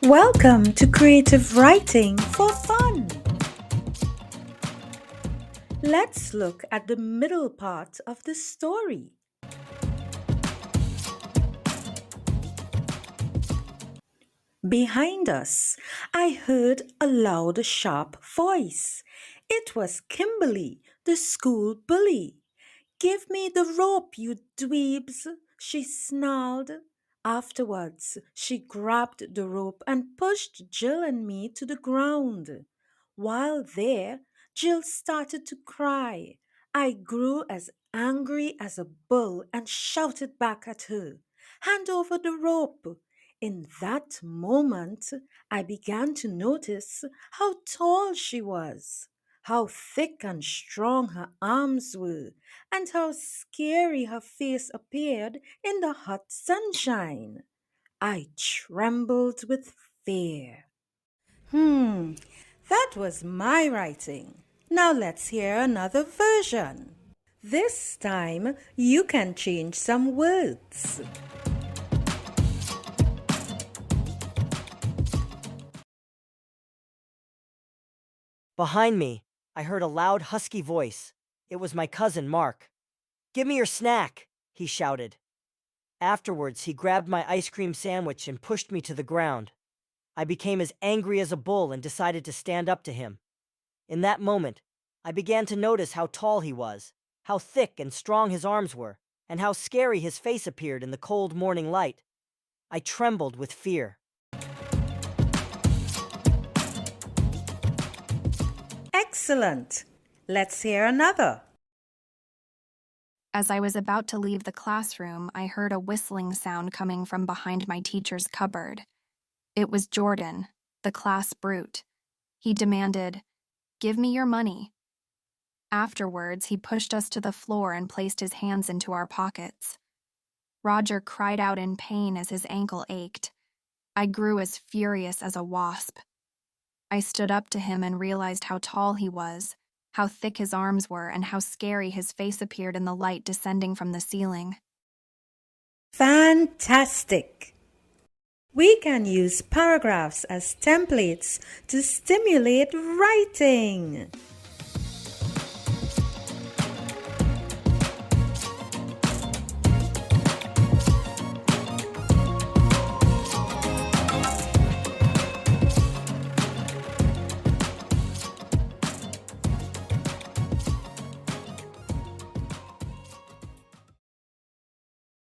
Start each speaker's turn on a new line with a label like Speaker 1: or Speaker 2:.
Speaker 1: Welcome to Creative Writing for Fun. Let's look at the middle part of the story. Behind us, I heard a loud, sharp voice. It was Kimberly, the school bully. "Give me the rope, you dweebs," she snarled. Afterwards, she grabbed the rope and pushed Jill and me to the ground. While there, Jill started to cry. I grew as angry as a bull and shouted back at her, "Hand over the rope." In that moment, I began to notice how tall she was, how thick and strong her arms were, and how scary her face appeared in the hot sunshine. I trembled with fear. Hmm, that was my writing. Now let's hear another version. This time you can change some words.
Speaker 2: Behind me, I heard a loud, husky voice. It was my cousin, Mark. "Give me your snack," he shouted. Afterwards, he grabbed my ice cream sandwich and pushed me to the ground. I became as angry as a bull and decided to stand up to him. In that moment, I began to notice how tall he was, how thick and strong his arms were, and how scary his face appeared in the cold morning light. I trembled with fear.
Speaker 1: Excellent. Let's hear another.
Speaker 3: As I was about to leave the classroom, I heard a whistling sound coming from behind my teacher's cupboard. It was Jordan, the class brute. He demanded, "Give me your money." Afterwards, he pushed us to the floor and placed his hands into our pockets. Roger cried out in pain as his ankle ached. I grew as furious as a wasp. I stood up to him and realized how tall he was, how thick his arms were, and how scary his face appeared in the light descending from the ceiling.
Speaker 1: Fantastic! We can use paragraphs as templates to stimulate writing.